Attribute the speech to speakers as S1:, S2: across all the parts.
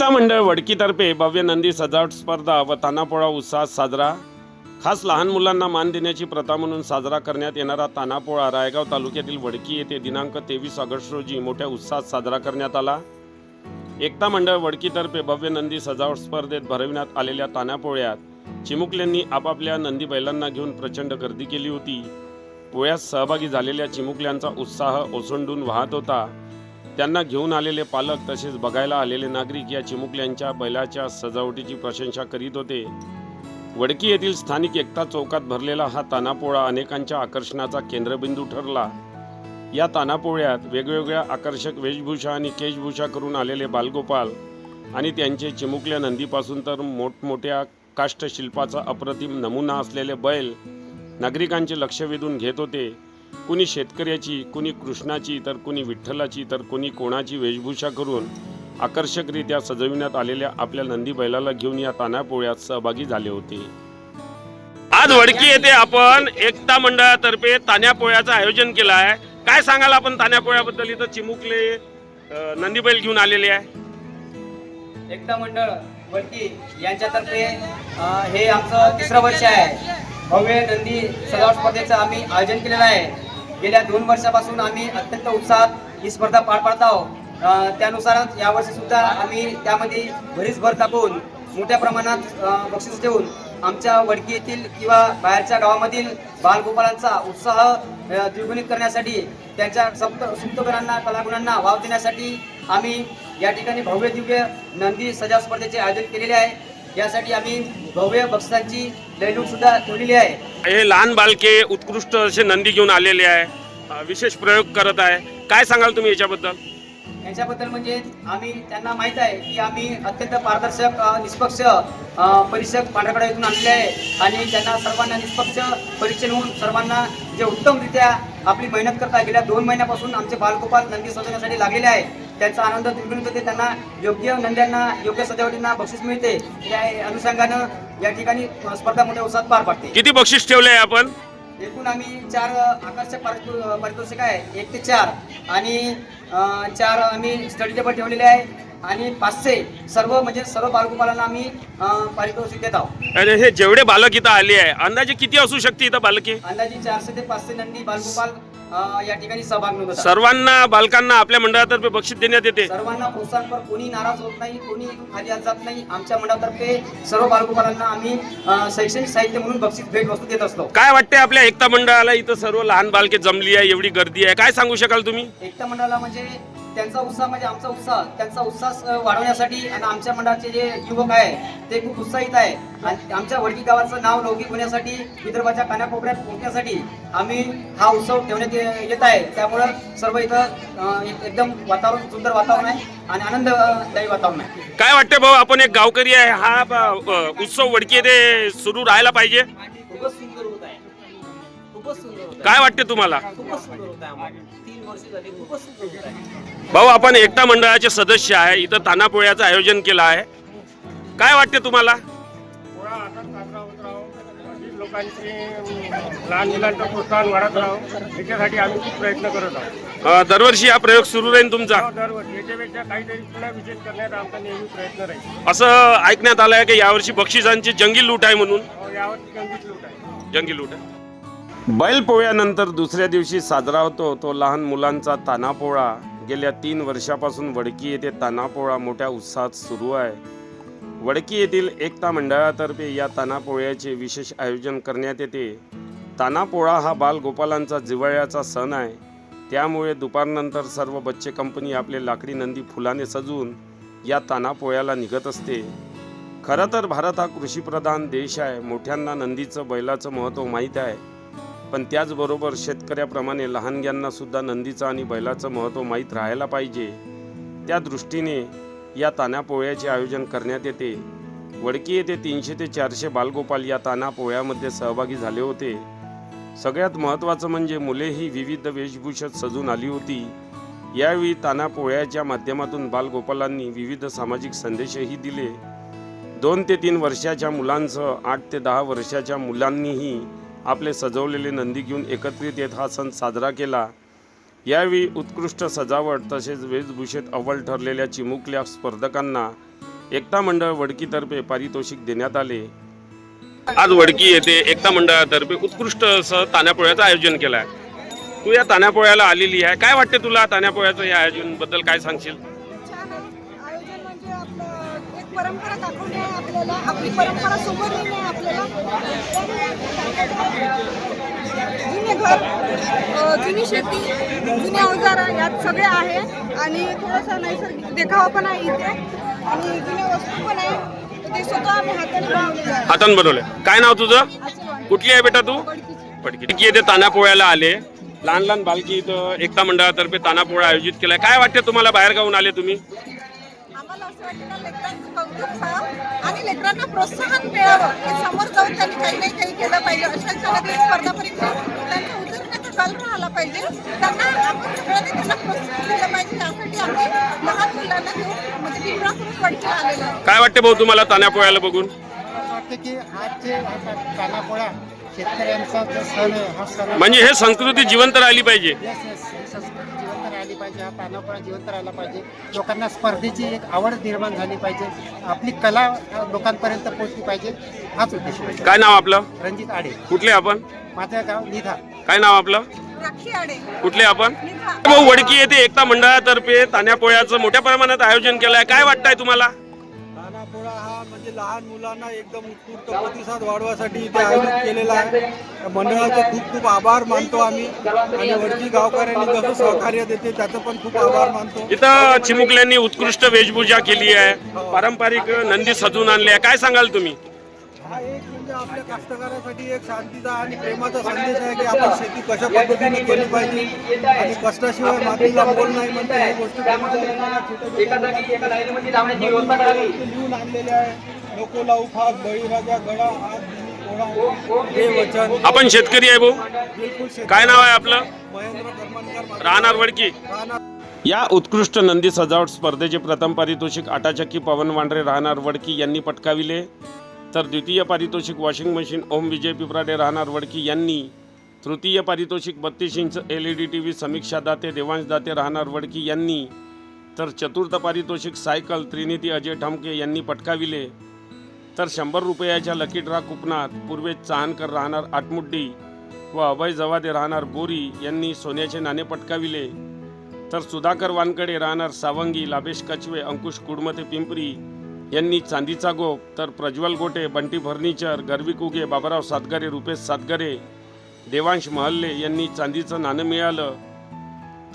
S1: एकता मंडळ वडकीतर्फे भव्य नंदी सजावट स्पर्धा व तानापोळा उत्साहात साजरा। खास लहान मुलांना मान देण्याची प्रथा म्हणून साजरा करण्यात येणारा तानापोळा रायगाव तालुक्यातील वडकी येथे दिनांक 23 ऑगस्ट रोजी मोठ्या उत्साहात साजरा करण्यात आला। एकता मंडळ वडकीतर्फे भव्य नंदी सजावट स्पर्धेत भरविण्यात आलेल्या तानापोळ्यात चिमुकल्यांनी आपापल्या नंदी बैलांना घेऊन प्रचंड गर्दी केली होती। पोळ्यात सहभागी झालेल्या चिमुकल्यांचा उत्साह ओसंडून वाहत होता। त्यांना घेऊन आलेले पालक तसेच बघायला आलेले नागरिक या चिमुकल्यांच्या बैलाच्या सजावटीची प्रशंसा करीत होते। वडकी येथील स्थानिक एकता चौकात भरलेला हा तानापोळा अनेकांच्या आकर्षणाचा केंद्रबिंदू ठरला। या तानापोळ्यात वेगवेगळ्या आकर्षक वेशभूषा आणि केशभूषा करून आलेले बालगोपाल आणि त्यांचे चिमुकल्या नंदीपासून तर मोठमोठ्या काष्ठशिल्पाचा अप्रतिम नमुना असलेले बैल नागरिकांचे लक्ष वेधून घेत होते। कुणी शेतकऱ्याची, कुणी कृष्णाची, तर कुणी विठ्ठलाची, तर कुणी कोणाची वेशभूषा करून आकर्षकरित्या सजविण्यात आलेल्या आपल्या नंदी बैलाला घेऊन या तानापोळ्यात सहभागी झाले होते। आज वडकी येथे आपण एकता मंडळातर्फे तान्यापोळ्याचं आयोजन केलं आहे। काय सांगाल आपण तान्यापोळ्याबद्दल? इथं चिमुकले नंदी बैल घेऊन आलेले आहे।
S2: एकता मंडळ वडकी यांच्यातर्फे हे आमचं तिसरं वर्ष आहे। भव्य नंदी सजावट स्पर्धेचं आम्ही आयोजन केलेलं आहे। गेल्या 2 वर्षापासून आम्ही अत्यंत उत्साहात ही स्पर्धा पार पाडत आहोत। त्यानुसारच यावर्षी सुद्धा आम्ही त्यामध्ये बरीच भर टाकून मोठ्या प्रमाणात बक्षीस देऊन आमच्या वडकी येथील किंवा बाहेरच्या गावामधील बालगोपालांचा उत्साह द्विगुणित करण्यासाठी, त्यांच्या सुप्तगुणांना, कलागुणांना वाव देण्यासाठी आम्ही या ठिकाणी भव्य दिव्य नंदी सजावट स्पर्धेचे आयोजन केलेले आहे। यासाठी आम्ही भव्य बक्षिसांची लयलूट सुद्धा ठेवलेली आहे।
S1: हे लहान बालके उत्कृष्ट असे नंदी घेऊन आलेले आहे, विशेष प्रयोग करत आहे। काय सांगाल तुम्ही याच्याबद्दल?
S2: यांच्याबद्दल म्हणजे आम्ही त्यांना माहीत आहे की आम्ही अत्यंत पारदर्शक, निष्पक्ष परीक्षक पांढरकडा येथून आणले आहे आणि त्यांना सर्वांना निष्पक्ष परीक्षण होऊन सर्वांना जे उत्तमरित्या आपली मेहनत करता गेल्या 2 महिन्यापासून आमचे बालगोपाल नंदी सजवण्यासाठी लागलेले आहे। त्यांचा आनंद द्विगुणित होते। त्यांना योग्य नंद्यांना, योग्य सजावटींना बक्षीस मिळते। या अनुषंगानं या ठिकाणी स्पर्धा मोठ्या उत्साहात पार पडते।
S1: किती बक्षीस ठेवले आहे आपण?
S2: एकूण आम्ही 4 आकर्षक पारितोषिक आहे, 1 ते 4 आणि 4 आम्ही स्टडी टेबल ठेवलेले आहे आणि 500 सर्व बालगोपालांना आम्ही पारितोषिक देत आहोत।
S1: हे जेवढे बालक इथं आले आहे, अंदाजे किती असू शकते इथं बालके?
S2: अंदाजे 400 ते 500 नंदी बालगोपाल या ठिकाणी सहभाग नोंदवतात।
S1: सर्वांना बालकांना आपल्या मंडळातर्फे बक्षीस देण्यात येते।
S2: सर्वांना प्रोत्साहनपर, कोणी नाराज होत नाही, कोणी खाली जात नाही। आमच्या मंडळातर्फे सर्व बालगोपालांना आम्ही शैक्षणिक साहित्य म्हणून बक्षीस भेट वस्तू देत असतो।
S1: काय वाटते आपल्या एकता मंडळाला? इथं सर्व लहान बालके जमली आहे, एवढी गर्दी आहे, काय सांगू शकाल तुम्ही?
S2: एकता मंडळाला म्हणजे त्यांचा उत्साह म्हणजे आमचा उत्साह, त्यांचा उत्साह वाढवण्यासाठी आणि आमच्या मंडळाचे जे युवक आहे ते खूप उत्साहित आहे आणि आमच्या वडकी गावाचं नाव लौकिक होण्यासाठी, विदर्भाच्या कानाकोपऱ्यात पोहोचण्यासाठी आम्ही हा उत्सव ठेवण्यात येत आहे। त्यामुळं सर्व इथं एकदम वातावरण, सुंदर वातावरण आहे आणि आनंददायी वातावरण आहे।
S1: काय वाटते भाऊ, आपण एक गावकरी आहे, हा उत्सव वडकी येथे सुरू राहायला पाहिजे?
S2: खूपच सुंदर होत आहे, खूपच सुंदर होत आहे।
S1: काय वाटते तुम्हाला?
S2: खूपच सुंदर होत आहे आम्हाला। 3 वर्ष झाली, खूपच सुंदर होत आहे।
S1: भाऊ, आपण एकता मंडळाचे सदस्य आहे, इथं तानापोळ्याचं आयोजन केलं आहे, काय वाटते तुम्हाला?
S3: पोळा आता साजरा होत राहो, अधिक लोकांची लहान मुलांचं प्रोत्साहन वाढत राहो, याच्यासाठी आम्ही खूप प्रयत्न करत आहोत।
S1: दरवर्षी हा प्रयोग सुरू राहील तुमचा?
S3: दरवर्षी याच्यापेक्षा काहीतरी पुन्हा विशेष करण्याचा आमचा नेहमी प्रयत्न राहील।
S1: असं ऐकण्यात आलं आहे की यावर्षी बक्षिसांची जंगी लूट आहे म्हणून?
S3: यावर्षी गंभीर लूट आहे,
S1: जंगी लूट आहे। बैलपोळ्यानंतर दुसऱ्या दिवशी साजरा होतो तो लहान मुलांचा तानापोळा। गेल्या 3 वर्षापासून वडकी येथे तानापोळा मोठ्या उत्साहात सुरू आहे। वडकी येथील एकता मंडळातर्फे या तानापोळ्याचे विशेष आयोजन करण्यात येते। तानापोळा हा बालगोपालांचा जिव्हाळ्याचा सण आहे, त्यामुळे दुपारनंतर सर्व बच्चे कंपनी आपले लाकडी नंदी फुलाने सजवून या तानापोळ्याला निघत असते। खरं तर भारत हा कृषीप्रधान देश आहे, मोठ्यांना नंदीचं, बैलाचं महत्त्व माहीत आहे, पण त्याचबरोबर शेतकऱ्याप्रमाणे लहानग्यांना सुद्धा नंदीचं आणि बैलाचं महत्त्व माहीत राहायला पाहिजे। त्या दृष्टीने या तानापोळ्याचे आयोजन करण्यात येते। वडकी येथे 300 ते 400 बालगोपाल या तानापोळ्यामध्ये सहभागी झाले होते। सगळ्यात महत्त्वाचं म्हणजे मुलेही विविध वेशभूषेत सजून आली होती। यावेळी तानापोळ्याच्या माध्यमातून बालगोपालांनी विविध सामाजिक संदेशही दिले। 2 ते 3 वर्षाच्या मुलांसह 8 ते 10 वर्षाच्या मुलांनीही आपले सजवलेले नंदी घेऊन एकत्रित येत हा सण साजरा केला। यावेळी उत्कृष्ट सजावट तसेच वेशभूषेत अव्वल ठरलेल्या चिमुकल्या स्पर्धकांना एकता मंडळ वडकीतर्फे पारितोषिक देण्यात आले। आज वडकी येथे एकता मंडळातर्फे उत्कृष्ट असं तान्यापोळ्याचं आयोजन केलं आहे। तू या तान्यापोळ्याला आलेली आहे, काय वाटते तुला तान्यापोळ्याचं या आयोजन बद्दल काय सांगशील?
S4: छान आहे आयोजन म्हणजे आपलं एक परंपरा दाखवणे आहे आपल्याला, आपली परंपरा सोबत नेणे आहे आपल्याला। जुने घर, जुनी शेती, जुने अवजार यात सगळे आहे आणि थोडासा नैसर्गिक देखावा पण आहे इथे आणि जुन्या वस्तू पण आहे, ते स्वतः आम्ही हाताने बनवलेले आहे।
S1: हातान बनवले। काय नाव तुझं?
S4: आशीर्वाद.
S1: कुठली आहे बेटा तू?
S4: वडकीची.
S1: पटकी येथे तानापोळ्याला आले, लहान लहान बालकी इथं एकता मंडळातर्फे तानापोळा आयोजित केलाय। काय वाटते तुम्हाला, बाहेर गावून आले तुम्ही?
S4: आम्हाला असं वाटतं का लेकरांचं कौतुक व्हावं आणि लेकरांना प्रोत्साहन मिळावं की समोर जाऊन त्यांनी काही नाही काही केलं पाहिजे। अशा सगळ्या स्पर्धा परीक्षा त्यांचा उतरण्याचा कल राहिला पाहिजे, त्यांना आपण सगळ्यांनी त्यांना प्रोत्साहन दिलं पाहिजे। यासाठी आम्ही लहान मुलांना घेऊन म्हणजे पिंपळापूर वडकीला आलेलो आहोत।
S1: काय वाटते भाऊ तुम्हाला तानापोळ्याला बघून?
S5: असं वाटतं की आजचे तानापोळा शेतकऱ्यांचा जो सण आहे हा सण
S1: म्हणजे हे संस्कृती जिवंत राहिली पाहिजे।
S5: ही संस्कृती जिवंत राहिली पाहिजे, हा तानापोळा जिवंत राहिला पाहिजे। लोकांना स्पर्धेची एक आवड निर्माण झाली पाहिजे, आपली कला लोकांपर्यंत पोहोचली पाहिजे, हाच उद्देश आहे।
S1: काय नाव आपलं?
S5: रणजित आडे,
S1: कुठले आपण?
S5: माझं गाव निधा।
S1: काय नाव आपलं?
S4: राक्षी आडे,
S1: कुठले आपण?
S4: निधा.
S1: भाऊ वडकी येथे एकता मंडळातर्फे तान्यापोळ्याचं मोठ्या प्रमाणात आयोजन केलंय, काय वाटतंय तुम्हाला?
S6: तानापोळा हा म्हणजे लहान मुलांना एकदम उत्स्फूर्त प्रतिसाद वाढवासाठी इथे आयोजित केलेला आहे। या मंडळाचे खूप खूप आभार मानतो आम्ही आणि वडकी गावकऱ्यांनी जसं सहकार्य देते त्याचं पण खूप आभार मानतो।
S1: इथं चिमुकल्यांनी उत्कृष्ट वेशभूषा केली आहे, पारंपरिक नंदी सजवून आणले आहे, काय सांगाल तुम्ही?
S6: हा एक म्हणजे आपल्या कास्तकारासाठी एक शांतीचा आणि प्रेमाचा संदेश आहे की आपण शेती कशा पद्धतीने केली पाहिजे आणि कष्टाशिवाय मातीला मोल नाही म्हणते ही गोष्ट लिहून आणलेले आहे। नको लावू फास बळीराजा गडा हात हे वचन।
S1: आपण शेतकरी आहे भाऊ,
S6: बिलकुल शेती-
S1: काय नाव आहे आपलं?
S6: महेंद्र करमनकर
S1: राहणार वडकी।
S6: राहणार
S1: या उत्कृष्ट नंदी सजावट स्पर्धेचे प्रथम पारितोषिक आटाचक्की पवन वांड्रे राहणार वडकी यांनी पटकाविले, तर द्वितीय पारितोषिक वॉशिंग मशीन ओम विजय पिपराडे राहणार वडकी यांनी, तृतीय पारितोषिक 32 इंच LED TV समीक्षा दाते देवांश दाते राहणार वडकी यांनी, तर चतुर्थ पारितोषिक सायकल त्रिनिधी अजय ठमके यांनी पटकाविले, तर 100 रुपयाच्या लकी ड्रा कुपनात पूर्वेश चाहनकर राहणार आटमुड्डी व अभय जवादे राहणार बोरी यांनी सोन्याचे नाणे पटकाविले, तर सुधाकर वानकडे राहणार सावंगी, लाभेश कचवे, अंकुश कुडमते पिंपरी यांनी चांदीचा गोप, तर प्रज्वल गोटे, बंटी फर्निचर, गरवी कुगे, बाबाराव सातगरे, रुपेश सातगरे, देवांश महल्ले यांनी चांदीचं नाणं मिळालं।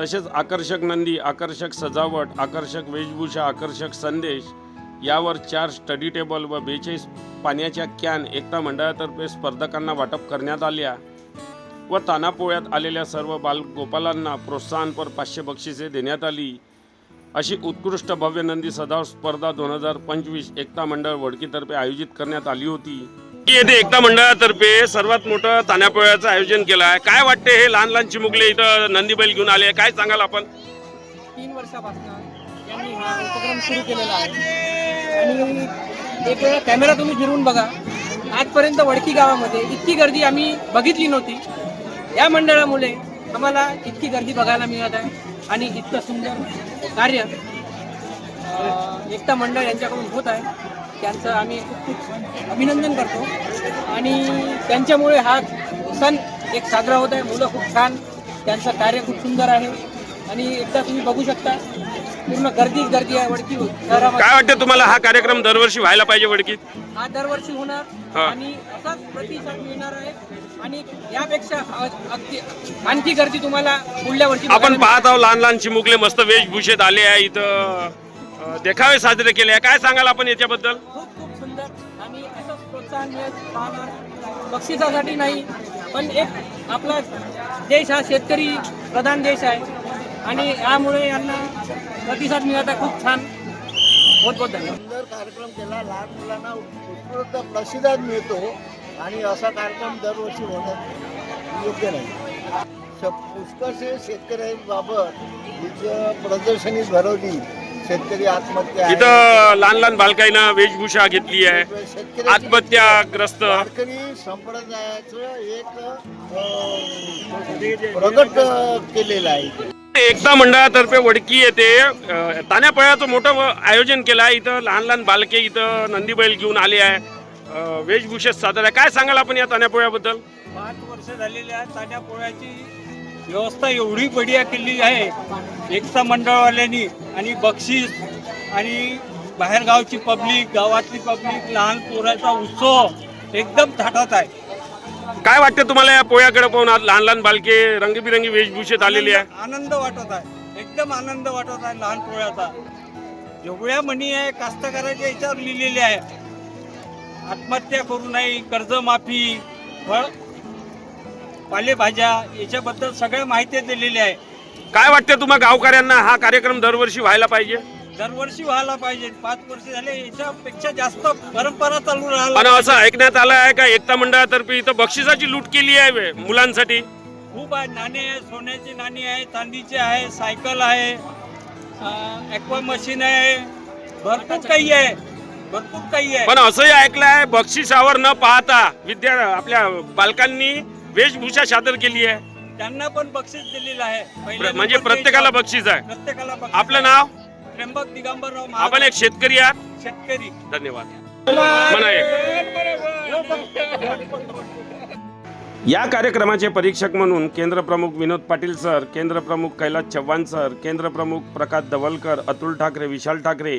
S1: तसेच आकर्षक नंदी, आकर्षक सजावट, आकर्षक वेशभूषा, आकर्षक संदेश यावर 4 स्टडी टेबल व 42 पाण्याच्या कॅन एकता मंडळातर्फे स्पर्धकांना वाटप करण्यात आल्या व तानापोळ्यात आलेल्या सर्व बालगोपालांना प्रोत्साहनपर 500 बक्षिसे देण्यात आली। अशी उत्कृष्ट भव्य नंदी सजावट स्पर्धा 2025 एकता मंडळ वडकीतर्फे आयोजित करण्यात आली होती। येथे एकता मंडळातर्फे सर्वात मोठं तानापोळ्याचं आयोजन केलं आहे, काय वाटते? हे लहान लहान चिमुकले इथं नंदी बैल घेऊन आले, काय सांगाल आपण?
S2: 3 वर्षापासून यांनी हा उपक्रम सुरू केलेला आहे आणि एक वेळा कॅमेरा तुम्ही फिरवून बघा, आजपर्यंत वडकी गावामध्ये इतकी गर्दी आम्ही बघितली नव्हती। या मंडळामुळे आम्हाला इतकी गर्दी बघायला मिळत आहे आणि इतकं सुंदर कार्य एकता मंडळ यांच्याकडून होत आहे, त्यांचं आम्ही खूप खूप अभिनंदन करतो आणि त्यांच्यामुळे हा सण एक साजरा होत आहे। मुलं खूप छान, त्यांचं कार्य खूप सुंदर आहे आणि एकदा तुम्ही बघू शकता पूर्ण गर्दीच गर्दी आहे वडकी शहरामध्ये।
S1: काय वाटतं तुम्हाला, हा कार्यक्रम दरवर्षी व्हायला पाहिजे वडकीत?
S2: हा दरवर्षी होणार
S1: हा.
S2: आणि असाच प्रतिसाद मिळणार आहे आणि यापेक्षा अगदी आणखी गर्दी तुम्हाला पुढल्या वर्षी
S1: आपण
S2: बघायला
S1: पाहत आहोत लहान लहान चिमुकले मस्त वेशभूषेत आले आहे, इथं देखावे साजरे केले आहे, काय सांगाल आपण याच्याबद्दल?
S2: खूप खूप सुंदर आणि असंच प्रोत्साहन मिळत पाहणार, बक्षिसासाठी नाही पण एक आपला देश हा शेतकरी प्रधान देश आहे आणि यामुळे यांना प्रतिसाद मिळत आहे। खूप छान, बहुत बहुत धन्यवाद।
S7: सुंदर कार्यक्रम केला, लहान मुलांना उत्स्फूर्त प्रतिसाद मिळतो आणि असा कार्यक्रम दरवर्षी होणं योग्य नाही। पुष्कळशे शेतकऱ्यांबाबत हिचं प्रदर्शनी भरवली, शेतकरी आत्महत्या आहे,
S1: इथं लहान लहान बालकाईनं वेशभूषा घेतली आहे,
S7: शेतकरी
S1: आत्महत्याग्रस्त
S7: वारकरी संप्रदायाचं एक प्रगट केलेलं आहे।
S1: एकता मंडळातर्फे वडकी येथे तान्यापोळ्याचं मोठं आयोजन केलं आहे. इथं लहान लहान बालके इथं नंदी बैल घेऊन आले आहे. वेशभूषेत सादर आहे. काय सांगाल आपण या तान्यापोळ्याबद्दल?
S8: 5 वर्ष झालेली आहे. तान्यापोळ्याची व्यवस्था एवढी बढिया केली आहे एकता मंडळवाल्यांनी, आणि बक्षीस आणि बाहेरगावची पब्लिक, गावातली पब्लिक, लहान पोराचा उत्सव एकदम थाटात आहे.
S1: काय वाटतं तुम्हाला या पोळ्याकडे पाहून? आज लहान लहान बालके रंगीबिरंगी वेशभूषेत आलेली आहे.
S8: आनंद वाटत आहे, एकदम आनंद वाटत आहे. लहान पोळ्याचा जेवढ्या म्हणी आहे कास्तकाराच्या याच्यावर लिहिलेले आहे. आत्महत्या करू नये, कर्जमाफी, फळ पालेभाज्या याच्याबद्दल सगळ्या माहिती दिलेली आहे.
S1: काय वाटतं तुम्हाला गावकऱ्यांना हा कार्यक्रम दरवर्षी व्हायला पाहिजे?
S8: दरवर्षी व्हायला पाहिजे. 5 वर्ष झाले, याच्यापेक्षा जास्त परंपरा चालू
S1: पण
S8: राहिला.
S1: असं ऐकण्यात आलं आहे का एकता मंडळातर्फे इथं बक्षिसाची लूट केली आहे मुलांसाठी?
S8: खूप आहे. नाणी आहे, सोन्याची नाणी आहे, चांदीची आहे, सायकल आहे, ॲक्वा मशीन आहे, भरपूर काही आहे, भरपूर काही आहे.
S1: पण असंही ऐकलं आहे बक्षिसावर न पाहता आपल्या बालकांनी वेशभूषा सादर केली आहे.
S8: त्यांना पण बक्षीस दिलेलं आहे. पहिल्या
S1: म्हणजे
S8: नंबरचे
S1: प्रत्येकाला बक्षीस आहे.
S8: प्रत्येकाला बक्षीस.
S1: आपलं नाव?
S8: त्र्यंबक दिगंबरराव
S1: आपण
S8: महाजन,
S1: एक शेतकरी आहात.
S8: शेतकरी.
S1: धन्यवाद. म्हणा एक. या कार्यक्रमाचे परीक्षक म्हणून केंद्र प्रमुख विनोद पाटील सर, केंद्र प्रमुख कैलास चव्हाण सर, केंद्र प्रमुख प्रकाश दवलकर, अतुल ठाकरे, विशाल ठाकरे,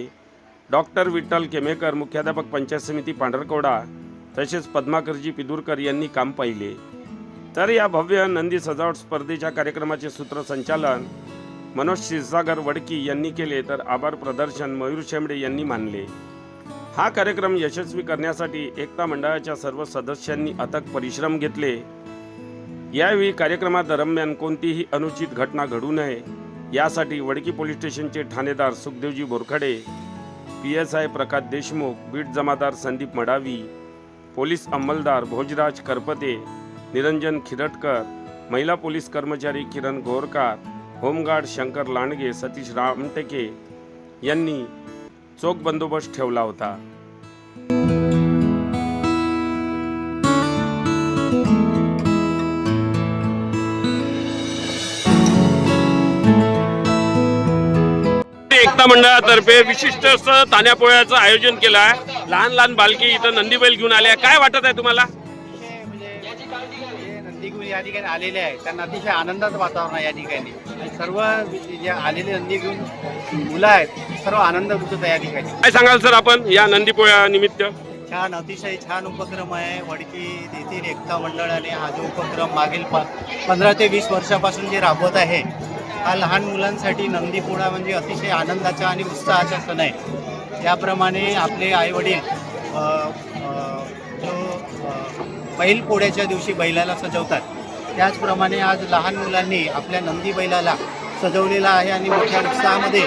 S1: डॉक्टर विठ्ठल केमेकर, मुख्याध्यापक पंचायत समिती पांढरकवडा, तसेच पद्माकरजी पिदुरकर यांनी काम पाहिले. तर या भव्य नंदी सजावट स्पर्धेच्या कार्यक्रमाचे सूत्रसंचालन मनोज क्षीरसागर वडकी यांनी केले, तर आभार प्रदर्शन मयूर शेंबडे यांनी मानले. हा कार्यक्रम यशस्वी करण्यासाठी एकता मंडळाच्या सर्व सदस्यांनी अथक परिश्रम घेतले. यावेळी कार्यक्रमादरम्यान कोणतीही अनुचित घटना घडू नये यासाठी वडकी पोलीस स्टेशनचे ठाणेदार सुखदेवजी बोरखडे, PSI प्रकाश देशमुख, बीट जमादार संदीप मडावी, पोलीस अंमलदार भोजराज करपते, निरंजन खिरटकर, महिला पोलीस कर्मचारी किरण गोरकार, होमगार्ड शंकर लांडगे, सतीश रामटेके यांनी चोख बंदोबस्त ठेवला होता. एकता मंडळातर्फे विशिष्ट असं तान्यापोळ्याचं आयोजन केलं आहे. लहान लहान बालके इथं नंदीबैल घेऊन आले. काय वाटत आहे तुम्हाला?
S9: नंदी घेऊन या ठिकाणी आलेले आहे, त्यांना अतिशय आनंदाचं वातावरण आहे या ठिकाणी. आणि सर्व जे आलेले नंदी घेऊन मुलं आहेत सर्व आनंद लुटत आहे या ठिकाणी.
S1: काय सांगाल सर आपण या नंदीपोळ्या निमित्त?
S9: छान, अतिशय छान उपक्रम आहे. वडकी येथील एकता मंडळाने हा जो उपक्रम मागील 15 ते 20 वर्षापासून जे राबवत आहे, हा लहान मुलांसाठी नंदीपोळा म्हणजे अतिशय आनंदाचा आणि उत्साहाचा सण आहे. याप्रमाणे आपले आईवडील बैल पोळ्याच्या दिवशी बैलाला सजवतात, त्याचप्रमाणे आज लहान मुलांनी आपल्या नंदी बैलाला सजवलेला आहे आणि मोठ्या उत्साहामध्ये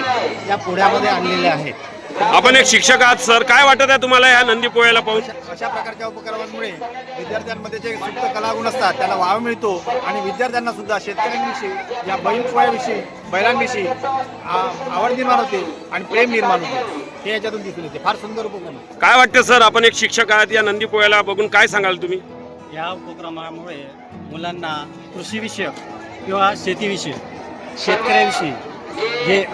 S9: या पोळ्यामध्ये आणलेले आहे.
S1: आपण एक शिक्षक आहात सर, काय वाटत आहे तुम्हाला या नंदीपोळ्याला पाहून?
S7: अशा प्रकारच्या उपक्रमांमुळे विद्यार्थ्यांमध्ये जे सुप्त कलागुण असतात त्याला वाव मिळतो आणि विद्यार्थ्यांना सुद्धा शेतकऱ्यांविषयी, या बैलपोळ्याविषयी, बैलांविषयी आवड निर्माण होते आणि प्रेम निर्माण होते. हे याच्यातून दिसून येते. फार सुंदर उपक्रम.
S1: काय वाटतं सर, आपण एक शिक्षक आहात, या नंदीपोळ्याला बघून काय सांगाल तुम्ही?
S8: या उपक्रमामुळे मुलांना कृषीविषयक किंवा शेतीविषयी, शेतकऱ्याविषयी जे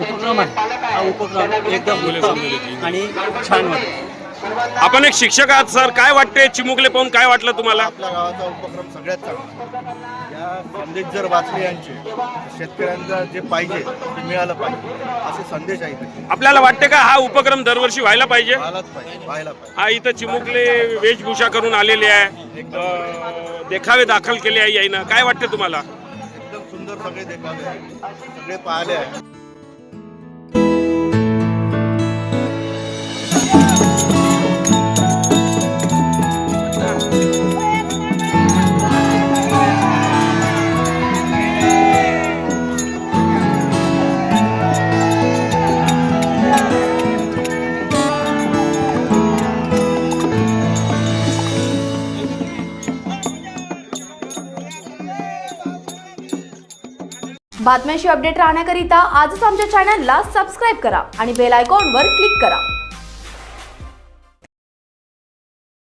S8: उपक्रम आहे, हा उपक्रम एकदम उत्तम आणि छान वाटतो.
S1: आपण एक शिक्षक आहात सर, काय वाटते चिमुकले पाहून काय वाटलं तुम्हाला?
S7: आपल्या गावाचा उपक्रम सगळ्यात चांगला. या संदेश जर वाचले यांचे, शेतकऱ्यांना जे पाहिजे ते मिळालं पाहिजे असे संदेश आहेत.
S1: आपल्याला वाटते का हा उपक्रम दरवर्षी व्हायला पाहिजे?
S7: व्हायलाच पाहिजे.
S1: हा इथं चिमुकले वेशभूषा करून आलेले आहे, देखावे दाखल केले आहे याईनं. काय वाटते तुम्हाला?
S7: एकदम सुंदर सगळे देखावे आहे, सगळे पाहिले आहे.
S10: बातम्यांशी अपडेट राहण्याकरिता आजच आमच्या चॅनलला सबस्क्राईब करा आणि बेल आयकॉनवर क्लिक करा.